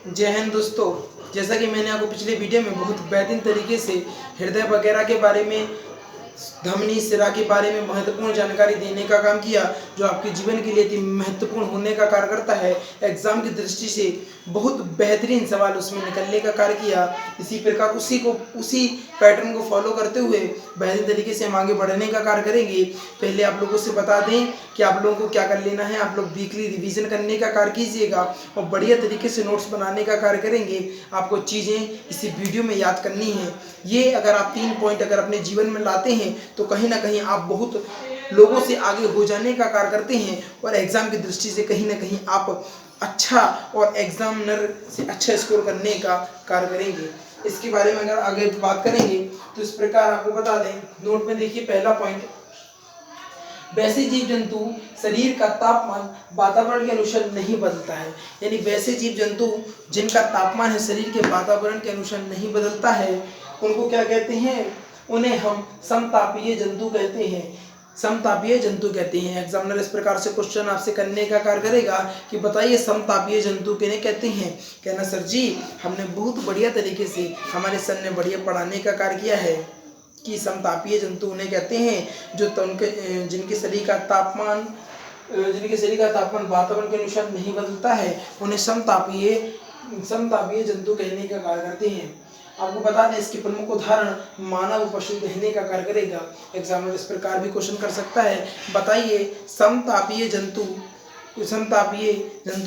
जय हिंद दोस्तों। जैसा कि मैंने आपको पिछले वीडियो में बहुत बेहतरीन तरीके से हृदय वगैरह के बारे में, धमनी सिरा के बारे में महत्वपूर्ण जानकारी देने का काम किया, जो आपके जीवन के लिए महत्वपूर्ण होने का कार्य करता है। एग्जाम की दृष्टि से बहुत बेहतरीन सवाल उसमें निकलने का कार्य किया। इसी प्रकार उसी पैटर्न को फॉलो करते हुए बेहतरीन तरीके से हम आगे बढ़ने का कार्य करेंगे। पहले आप लोगों से बता दें कि आप लोगों को क्या कर लेना है। आप लोग वीकली रिवीजन करने का कार्य कीजिएगा और बढ़िया तरीके से नोट्स बनाने का कार्य करेंगे। आपको चीज़ें इसी वीडियो में याद करनी है। ये अगर आप 3 पॉइंट अगर अपने जीवन में लाते हैं तो कहीं ना कहीं आप बहुत लोगों से आगे हो जाने का कार्य करते हैं और एग्जाम की दृष्टि से कहीं ना कहीं आप अच्छा और एग्जामिनर से अच्छा स्कोर करने का कार्य करेंगे। इसके बारे में अगर आगे बात करेंगे तो इस प्रकार आपको बता दें, नोट में देखिए पहला पॉइंट, वैसे जीव जंतु शरीर का तापमान वातावरण के अनुसार नहीं बदलता है। यानी वैसे जीव जंतु जिनका तापमान है शरीर के वातावरण के अनुसार नहीं बदलता है, उनको क्या कहते हैं? उन्हें हम समतापीय जंतु कहते हैं। समतापीय जंतु कहते हैं। एग्जामिनर इस प्रकार से क्वेश्चन आपसे करने का कार्य करेगा कि बताइए समतापीय जंतु किन्हें कहते हैं। कहना सर जी हमने बहुत बढ़िया तरीके से, हमारे सर ने बढ़िया पढ़ाने का कार्य किया है कि समतापीय जंतु उन्हें कहते हैं जो जिनके शरीर का तापमान वातावरण के अनुसार नहीं बदलता है, उन्हें समतापीय जंतु कहने का कार्य करते हैं। आपको बता दें इसके प्रमुख उदाहरण मानव, पशु कहने का कार्य करेगा। एग्जामिनर इस प्रकार भी क्वेश्चन कर सकता है, बताइए समतापीय जंतु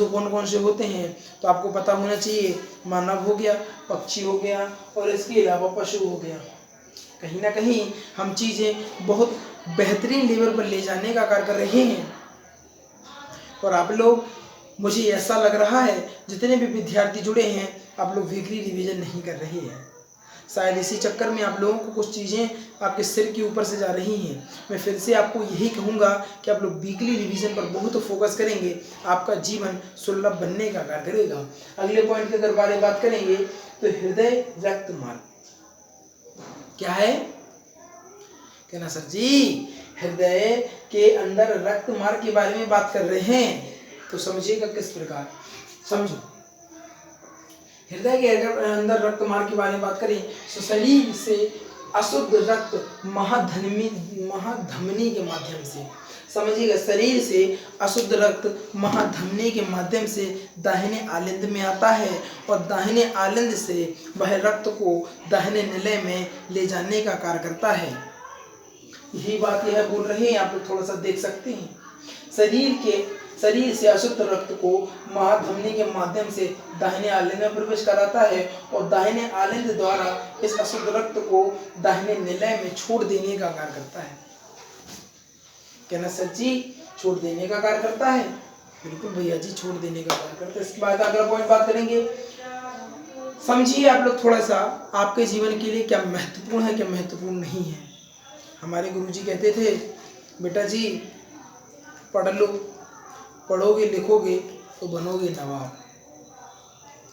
कौन कौन से होते हैं। तो आपको पता होना चाहिए, मानव हो गया, पक्षी हो गया और इसके अलावा पशु हो गया। कहीं ना कहीं हम चीज़ें बहुत बेहतरीन लेवल पर ले जाने का कार्य कर रहे हैं और आप लोग, मुझे ऐसा लग रहा है जितने भी विद्यार्थी जुड़े हैं आप लोग वीकली रिवीजन नहीं कर रहे हैं। शायद इसी चक्कर में आप लोगों को कुछ चीज़ें आपके सिर के ऊपर से जा रही हैं। मैं फिर से आपको यही कहूँगा कि आप लोग वीकली रिवीजन पर बहुत फोकस करेंगे, आपका जीवन सुलभ बनने का कार्य करेगा। अगले पॉइंट की अगर बारे में बात करेंगे तो हृदय रक्त मार्ग क्या है। कहना सर जी हृदय के अंदर रक्त मार्ग के बारे में बात कर रहे हैं, तो समझिएगा किस प्रकार। समझो, हृदय के अंदर रक्त मार्ग के बारे में बात करें तो शरीर से अशुद्ध रक्त महाधमनी के माध्यम से, समझिएगा, शरीर से अशुद्ध रक्त महाधमनी के माध्यम से दाहिने आलिंद में आता है और दाहिने आलिंद से वह रक्त को दाहिने निलय में ले जाने का कार्य करता है। यही बात यह बोल रहे हैं, आप लोग थोड़ा सा देख सकते हैं। शरीर से अशुद्ध रक्त को महाधमनी के माध्यम से दाहिने आलिंद में प्रवेश कराता है और दाहिने आलिंद द्वारा इस अशुद्ध रक्त को दाहिने निलय में छोड़ देने का कार्य करता है। कहना सर जी छोड़ देने का कार्य करता है? बिल्कुल भैया जी, छोड़ देने का कार्य करता है। इसके बाद अगला पॉइंट बात करेंगे। समझिए आप लोग थोड़ा सा, आपके जीवन के लिए क्या महत्वपूर्ण है, क्या महत्वपूर्ण नहीं है। हमारे गुरुजी कहते थे, बेटा जी पढ़ लो, पढ़ोगे लिखोगे तो बनोगे नवाब।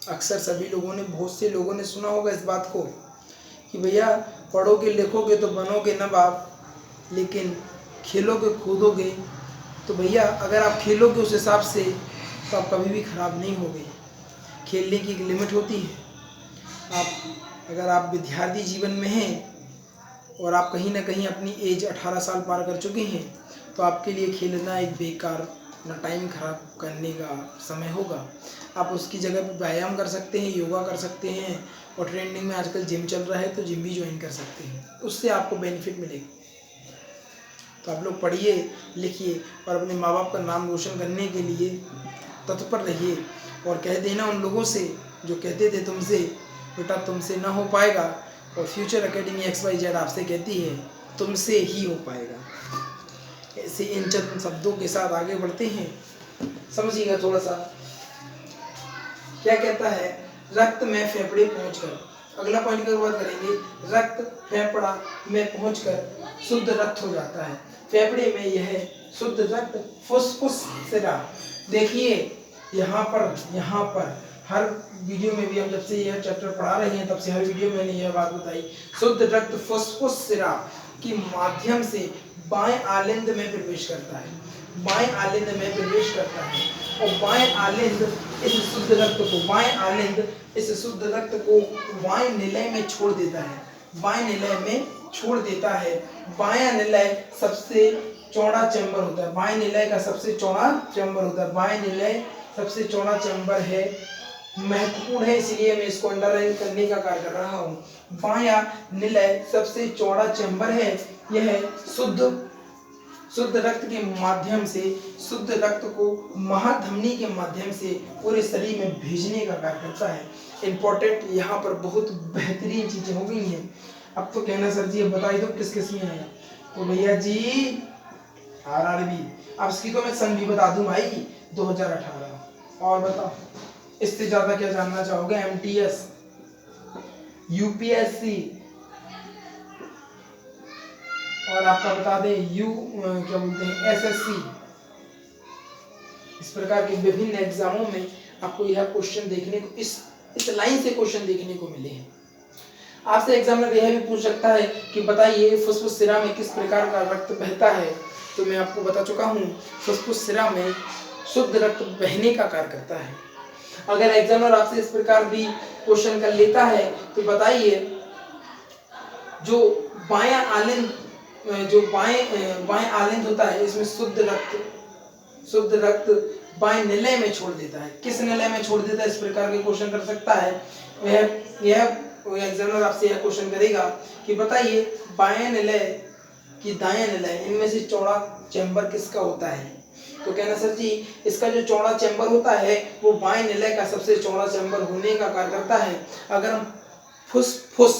अक्सर सभी लोगों ने, बहुत से लोगों ने सुना होगा इस बात को कि भैया पढ़ोगे लिखोगे तो बनोगे नवाब, लेकिन खेलोगे कूदोगे तो भैया अगर आप खेलोगे उस हिसाब से तो आप कभी भी खराब नहीं होगे। खेलने की एक लिमिट होती है। अगर आप विद्यार्थी जीवन में हैं और आप कहीं ना कहीं अपनी एज 18 साल पार कर चुके हैं तो आपके लिए खेलना एक बेकार, अपना टाइम खराब करने का समय होगा। आप उसकी जगह पर व्यायाम कर सकते हैं, योगा कर सकते हैं और ट्रेंडिंग में आजकल जिम चल रहा है तो जिम भी ज्वाइन कर सकते हैं, उससे आपको बेनिफिट मिलेगा। तो आप लोग पढ़िए लिखिए और अपने माँ बाप का नाम रोशन करने के लिए तत्पर रहिए और कह देना उन लोगों से जो कहते थे तुमसे बेटा तुमसे ना हो पाएगा, और फ्यूचर एकेडमी XYZ आपसे कहती है तुमसे ही हो पाएगा। ऐसे इन चंद शब्दों के साथ आगे बढ़ते हैं। समझिएगा थोड़ा सा क्या कहता है, रक्त में फेफड़े पहुंचकर, अगला पॉइंट की बात करेंगे। रक्त फेफड़ा में पहुंचकर शुद्ध रक्त हो जाता है। फेफड़े में यह शुद्ध रक्त फुसफुस सिरा, देखिए यहाँ पर हर वीडियो में भी हम जब से यह चैप्टर पढ़ा रहे हैं तब से हर वीडियो में मैंने यह बात बताई, शुद्ध रक्त फुसफुस सिरा के माध्यम से बाएं आलिंद में प्रवेश करता है। बाएं आलिंद में प्रवेश करता है और बाएं आलिंद इस शुद्ध रक्त को बाएं निलय में छोड़ देता है, बाएं निलय में छोड़ देता है। बायां निलय सबसे चौड़ा चैम्बर होता है, बाएं निलय का सबसे चौड़ा चैम्बर होता है, बाएं निलय सबसे चौड़ा चैम्बर है, महत्वपूर्ण है इसलिए मैं इसको अंडरलाइन करने का कार्य कर रहा हूँ। बायां निलय सबसे चौड़ा चैम्बर है, यह शुद्ध रक्त के माध्यम से, शुद्ध रक्त को महाधमनी के माध्यम से पूरे शरीर में भेजने का कार्य करता है। इंपॉर्टेंट यहाँ पर बहुत बेहतरीन चीजें हो गई हैं। अब तो कहना सर जी अब बताइए तो किस किस में आया, तो भैया जी आरआरबी, अब इसकी तो मैं सन भी बता दूं भाई 2018। और बताओ इससे ज्यादा क्या जानना चाहोगे? एमटीएस, यूपीएससी, और आपका बता दें क्या बोलते हैं एसएससी। इस प्रकार के विभिन्न एग्जामों में आपको यह क्वेश्चन देखने को इस लाइन से क्वेश्चन देखने को मिले हैं। आपसे एग्जामिनर यह भी पूछ सकता है कि बताइए फुस्फुस शिरा में किस प्रकार का रक्त बहता है, तो मैं आपको बता चुका हूँ फुस्फुस शिरा में शुद्ध रक्त बहने का कार्य करता है। अगर एग्जामिनर आपसे इस प्रकार भी क्वेश्चन कर लेता है तो बताइए जो बायां आलिंद, जो बाएं आलिंद होता है इसमें शुद्ध रक्त बाएं निलय में छोड़ देता है, किस निलय में छोड़ देता है, इस प्रकार के क्वेश्चन कर सकता है। यह एग्जामिनर आपसे यह क्वेश्चन करेगा कि बताइए बाएं निलय कि दायां निलय, इनमें से चौड़ा चैम्बर किसका होता है, तो कहना सर जी इसका जो चौड़ा चैम्बर होता है वो बाएं निलय का सबसे चौड़ा चैम्बर होने का कार्य करता है। अगर हम फुस्फुस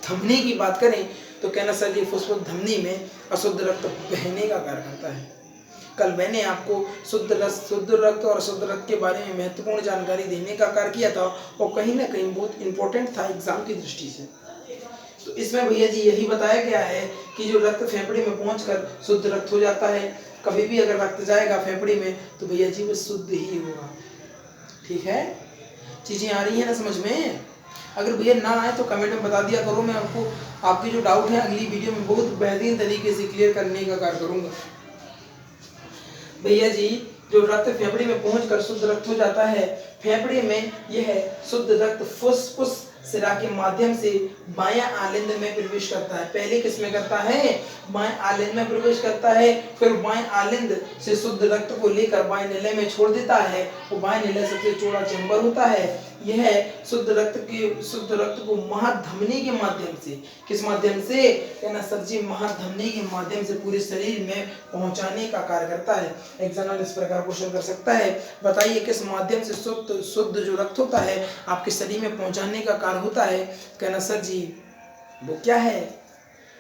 धमनी की बात करें तो कहना सर जी फुस्फुस धमनी में अशुद्ध रक्त बहने का कार्य करता है। कल मैंने आपको शुद्ध रक्त और अशुद्ध रक्त के बारे में महत्वपूर्ण जानकारी देने का कार्य किया था और कहीं ना कहीं बहुत इंपॉर्टेंट था एग्जाम की दृष्टि से। तो इसमें भैया जी यही बताया गया है कि जो रक्त फेफड़े में पहुंचकर शुद्ध रक्त हो जाता है, कभी भी अगर रक्त जाएगा फेफड़े में तो भैया जी वो शुद्ध ही होगा। ठीक है, चीजें आ रही है ना समझ में? अगर भैया ना आए तो कमेंट में बता दिया करो, मैं आपको आपके जो डाउट है अगली वीडियो में बहुत बेहतरीन तरीके से क्लियर करने का कार्य करूंगा। भैया जी जो रक्त फेफड़े में पहुंचकर शुद्ध रक्त हो जाता है, फेफड़े में यह शुद्ध रक्त फुस्फुस शिरा के माध्यम से बायां आलिंद में प्रवेश करता है। पहले किस में करता है? बाएं आलिंद में प्रवेश करता है, फिर बाएं आलिंद से शुद्ध रक्त को लेकर बाएं निलय में छोड़ देता है। वो बाएं निलय सबसे चौड़ा चैम्बर होता है। यह शुद्ध रक्त को महाधमनी के माध्यम से, किस माध्यम से? कहना सर जी महाधमनी के माध्यम से पूरे शरीर में पहुंचाने का कार्य करता है। एग्जामिनर इस प्रकार क्वेश्चन कर सकता है, बताइए किस माध्यम से शुद्ध जो रक्त होता है आपके शरीर में पहुंचाने का कार्य होता है? कहना सर जी वो क्या है?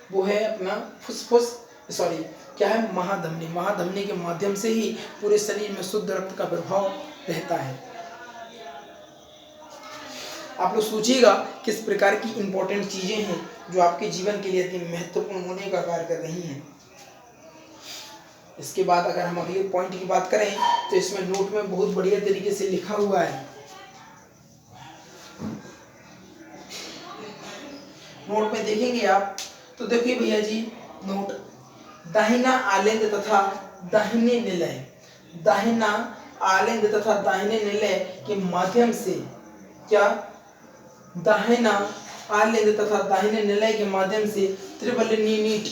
वो है अपना फुस्फुस, सॉरी क्या है? महाधमनी। महाधमनी के माध्यम से ही पूरे शरीर में शुद्ध रक्त का प्रभाव रहता है। आप लोग सोचिएगा किस प्रकार की इंपॉर्टेंट चीजें हैं जो आपके जीवन के लिए अति महत्वपूर्ण होने का कार्य कर रही हैं। इसके बाद अगर हम अगले पॉइंट की बात करें तो इसमें नोट में बहुत बढ़िया तरीके से लिखा हुआ है। नोट में देखेंगे आप तो देखिए भैया जी नोट, दाहिना आलिंद तथा दाहिने निलय, दाहिना आलिंद तथा दाहिने निलय के माध्यम से, क्या? दाहिना आलिंद तथा दाहिने निलय के माध्यम से त्रिबलनीट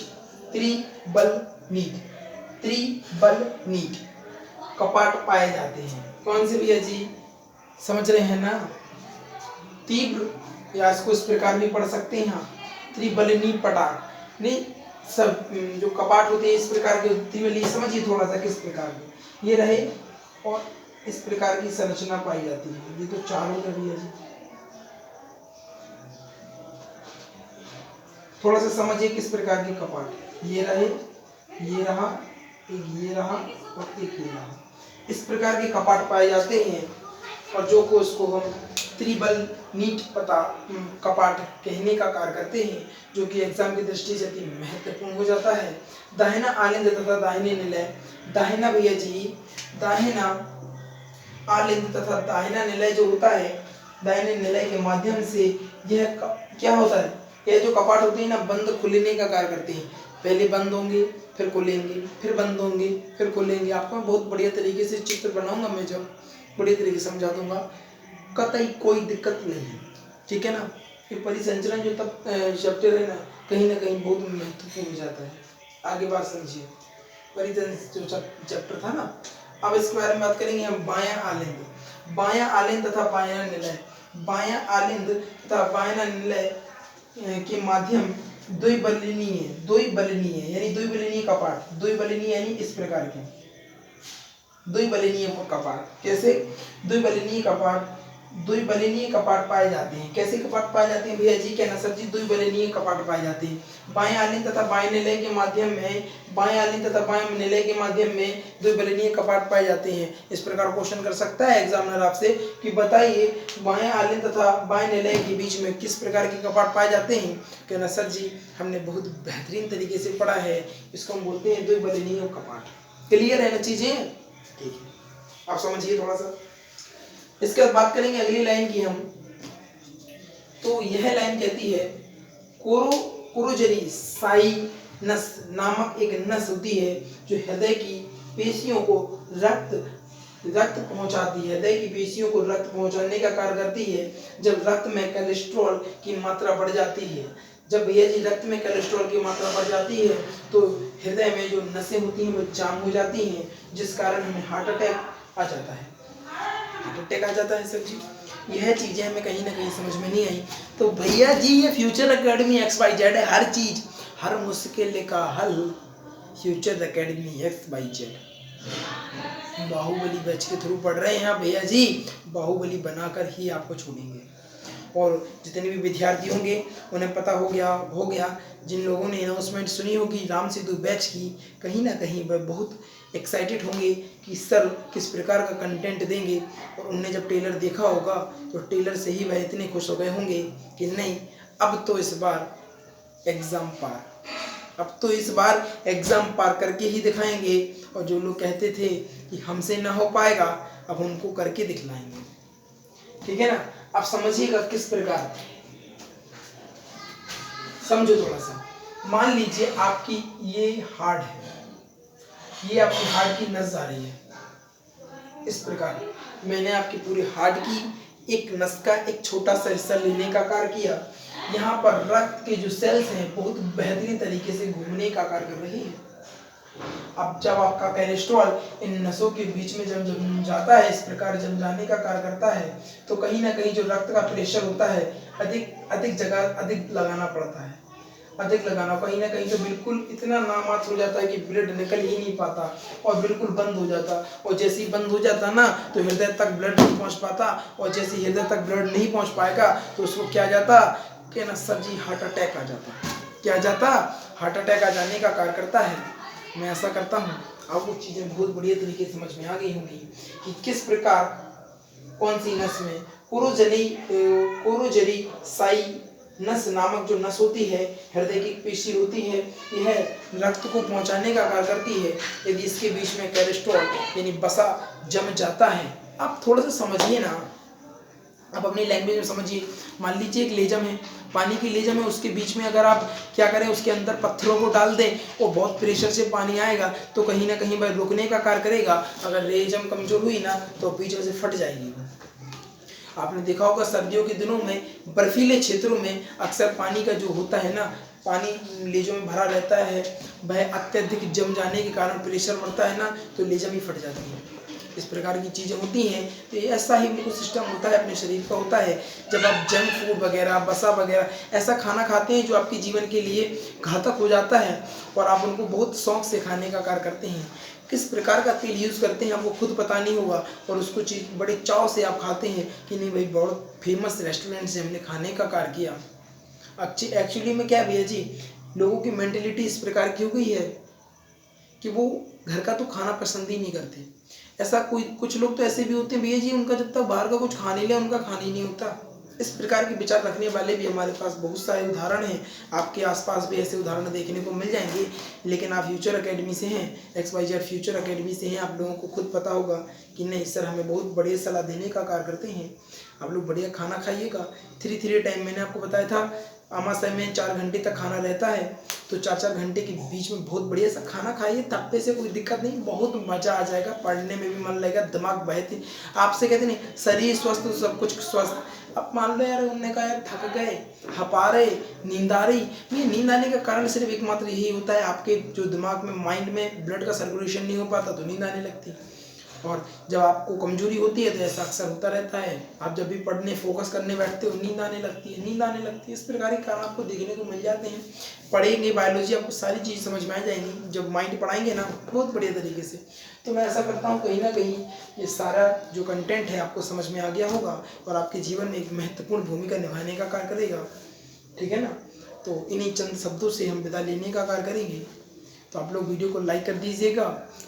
कपाट पाए जाते हैं। कौन से भैया जी? समझ रहे हैं ना? तीव्र, या इसको इस प्रकार भी पढ़ सकते हैं त्रिबलनी पटाक, नहीं सब जो कपाट होते हैं इस प्रकार के त्रिबली, समझिए थोड़ा सा किस प्रकार के ये रहे और इस प्रकार की संरचना पाई जाती है। ये तो चारों का भैया जी, थोड़ा सा समझिए किस प्रकार के कपाट, ये रहे, ये रहा, एक ये रहा और एक ये रहा, इस प्रकार के कपाट पाए जाते हैं और जो को इसको हम त्रिबलनीट कपाट कहने का कार्य करते हैं, जो कि एग्जाम की दृष्टि से अति महत्वपूर्ण हो जाता है। दाहिना आलिंद तथा दाहिने निलय, दाहिना भैया जी दाहिना आलिंद तथा दाहिना निलय जो होता है, दाहिने निलय के माध्यम से यह क्या होता है? यह जो कपाट होते हैं ना बंद खुलने का कार्य करते हैं। पहले बंद होंगे फिर खुलेंगे, फिर बंद होंगे, फिर खुलेंगे। आपको मैं बहुत बढ़िया तरीके से चित्र बनाऊंगा, मैं जब बढ़िया तरीके से समझा दूंगा, कतई कोई दिक्कत नहीं है, ठीक है ना। ये परिसंचरण जो तब चैप्टर है ना कहीं बहुत महत्वपूर्ण हो जाता है। आगे बात समझिए, परिसंचरण जो चैप्टर था ना, अब इसके बारे में बात करेंगे हम। बायां आलिंद, बायां आलिंद तथा बायां निलय, बायां आलिंद तथा बायां निलय के माध्यम द्विबलिनीय, द्विबलिनीय यानी द्विबलिनीय कपाट, द्विबलिनीय यानी इस प्रकार के द्विबलिनीय कपाट। कैसे द्विबलिनीय कपाट, द्विबलिनीय कपाट पाए जाते हैं। कैसे कपाट पाए जाते हैं भैया जी? कहना सर जी द्विबलिनीय कपाट पाए जाते हैं बाएं आलिंद तथा बाएं निलय के माध्यम में, बाएं आलिंद तथा बाएं निलय के माध्यम में द्विबलिनीय कपाट पाए जाते हैं। इस प्रकार क्वेश्चन कर सकता है एग्जामिनर आपसे कि बताइए बाएं आलिंद तथा बाएं निलय के बीच में किस प्रकार के कपाट पाए जाते हैं। कहना सर जी हमने बहुत बेहतरीन तरीके से पढ़ा है, इसको हम बोलते हैं द्विबलिनीय कपाट। क्लियर है ना चीजें? ठीक है, आप समझिए थोड़ा सा। इसके बाद बात करेंगे अगली लाइन की हम, तो यह लाइन कहती है कोरोजरी साइनस नामक एक नस होती है जो हृदय की पेशियों को रक्त पहुंचाती है, हृदय की पेशियों को रक्त पहुंचाने का कार्य करती है। जब रक्त में कोलेस्ट्रॉल की मात्रा बढ़ जाती है, जब भैया जी रक्त में कोलेस्ट्रॉल की मात्रा बढ़ जाती है तो हृदय में जो नसें होती हैं वो जाम हो जाती हैं, जिस कारण हमें हार्ट अटैक आ जाता है। हार्ट अटैक आ जाता है सर जी, यह चीजें हमें कहीं ना कहीं समझ में नहीं आई। तो भैया जी ये फ्यूचर एकेडमी XYZ है, हर चीज हर मुश्किल का हल future academy XYZ Baahubali batch के थ्रू पढ़ रहे हैं आप भैया जी, बाहुबली बनाकर ही आपको छोड़ेंगे। और जितने भी विद्यार्थी होंगे उन्हें पता हो गया जिन लोगों ने अनाउंसमेंट सुनी होगी राम सेतु बैच की, कहीं ना कहीं वह बहुत एक्साइटेड होंगे कि सर किस प्रकार का कंटेंट देंगे। और उनने जब ट्रेलर देखा होगा तो ट्रेलर से ही वह इतने खुश हो गए होंगे कि नहीं अब तो इस बार एग्ज़ाम पार, अब तो इस बार एग्ज़ाम पार करके ही दिखाएंगे। और जो लोग कहते थे कि हमसे ना हो पाएगा, अब उनको करके दिखलाएंगे, ठीक है ना। आप समझिएगा किस प्रकार, समझो थोड़ा सा। मान लीजिए आपकी ये हार्ट है, ये आपकी हार्ट की नस जा रही है, इस प्रकार मैंने आपकी पूरी हार्ट की एक नस का एक छोटा सा हिस्सा लेने का कार्य किया। यहाँ पर रक्त के जो सेल्स हैं बहुत बेहतरीन तरीके से घूमने का कार्य कर रही है। अब जब आपका कोलेस्ट्रॉल इन नसों के बीच में जब जम जाता है, इस प्रकार जम जाने का कार्य करता है, तो कहीं ना कहीं जो रक्त का प्रेशर होता है अधिक जगह अधिक लगाना पड़ता है, अधिक लगाना कहीं ना कहीं तो बिल्कुल इतना नामात्र हो जाता है कि ब्लड निकल ही नहीं पाता और बिल्कुल बंद हो जाता। और जैसे ही बंद हो जाता ना तो हृदय तक ब्लड नहीं पहुंच पाता, और जैसे हृदय तक ब्लड नहीं पहुंच पाएगा तो उसको क्या जाता कि ना सर जी हार्ट अटैक आ जाता। क्या जाता? हार्ट अटैक आ जाने का कार्य करता है। मैं ऐसा करता हूँ, आपको चीज़ें बहुत बढ़िया तरीके से समझ में आ गई होंगी कि किस प्रकार कौन सी नस में कोरोजरी साइनस नामक जो नस होती है, हृदय की पेशी होती है, यह रक्त को पहुंचाने का कार्य करती है। यदि इसके बीच में कोलेस्ट्रॉल यानी बसा जम जाता है, आप थोड़ा सा समझिए ना, आप अपनी लैंग्वेज में समझिए। मान लीजिए एक लेजम है, पानी की लेजम है, उसके बीच में अगर आप क्या करें उसके अंदर पत्थरों को डाल दें और बहुत प्रेशर से पानी आएगा तो कहीं ना कहीं वह रुकने का कार्य करेगा। अगर लेजम कमजोर हुई ना तो बीच में से फट जाएगी। आपने देखा होगा सर्दियों के दिनों में बर्फीले क्षेत्रों में अक्सर पानी का जो होता है ना, पानी लेजों में भरा रहता है, वह अत्यधिक जम जाने के कारण प्रेशर बढ़ता है ना तो लेजम ही फट जाती है। इस प्रकार की चीज़ें होती हैं। तो ऐसा ही बिल्कुल सिस्टम होता है अपने शरीर का होता है। जब आप जंक फूड वगैरह बसा वगैरह ऐसा खाना खाते हैं जो आपके जीवन के लिए घातक हो जाता है और आप उनको बहुत शौक से खाने का कार्य करते हैं, किस प्रकार का तेल यूज़ करते हैं आपको खुद पता नहीं होगा और उसको चीज़ बड़े चाव से आप खाते हैं कि नहीं भाई बहुत फेमस रेस्टोरेंट से हमने खाने का कार्य किया। एक्चुअली में क्या भैया जी, लोगों की मेंटेलिटी इस प्रकार की हो गई है कि वो घर का तो खाना पसंद ही नहीं करते। ऐसा कुछ लोग तो ऐसे भी होते हैं भैया जी, उनका जब तक बाहर का कुछ खा नहीं लिया उनका खाना ही नहीं होता। इस प्रकार के विचार रखने वाले भी हमारे पास बहुत सारे उदाहरण हैं। आपके आसपास भी ऐसे उदाहरण देखने को मिल जाएंगे। लेकिन आप फ्यूचर एकेडमी से हैं, XYZ फ्यूचर एकेडमी से हैं, आप लोगों को खुद पता होगा कि नहीं सर हमें बहुत बढ़िया सलाह देने का कार्य करते हैं। आप लोग बढ़िया खाना खाइएगा। 3 टाइम मैंने आपको बताया था, आमाशय में 4 घंटे तक खाना रहता है, तो 4-4 घंटे के बीच में बहुत बढ़िया सा खाना खाइए, थप्पे से कोई दिक्कत नहीं, बहुत मज़ा आ जाएगा, पढ़ने में भी मन लगेगा, दिमाग बहती। आपसे कहते नहीं शरीर स्वस्थ तो सब कुछ स्वस्थ। अब मान लो यार उन्होंने कहा यार थक गए, हपा रहे, नींद आ रही, ये नींद आने का कारण सिर्फ एकमात्र यही होता है, आपके जो दिमाग में माइंड में ब्लड का सर्कुलेशन नहीं हो पाता तो नींद आने लगती। और जब आपको कमजोरी होती है तो ऐसा अक्सर होता रहता है, आप जब भी पढ़ने फोकस करने बैठते हो नींद आने लगती है, नींद आने लगती है। इस प्रकार के कारण आपको देखने को मिल जाते हैं। पढ़ेंगे बायोलॉजी आपको सारी चीज़ समझ में आ जाएंगी, जब माइंड पढ़ाएंगे ना बहुत बढ़िया तरीके से। तो मैं ऐसा करता हूँ कहीं ना कहीं ये सारा जो कंटेंट है आपको समझ में आ गया होगा और आपके जीवन में एक महत्वपूर्ण भूमिका निभाने का कार्य करेगा, ठीक है ना। तो इन्हीं चंद शब्दों से हम विदा लेने का कार्य करेंगे। तो आप लोग वीडियो को लाइक कर दीजिएगा,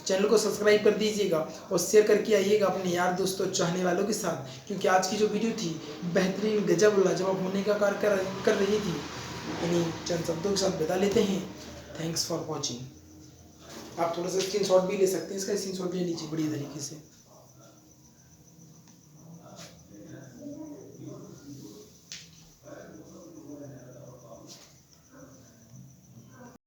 चैनल को सब्सक्राइब कर दीजिएगा और शेयर करके आइएगा अपने यार दोस्तों चाहने वालों के साथ, क्योंकि आज की जो वीडियो थी बेहतरीन गजब लाजवाब होने का कार्य कर रही थी। इन्हीं चंद शब्दों के साथ विदा लेते हैं। Thanks for watching. आप थोड़ा सा स्क्रीनशॉट भी ले सकते हैं, इसका स्क्रीनशॉट ले लीजिए बढ़िया तरीके से।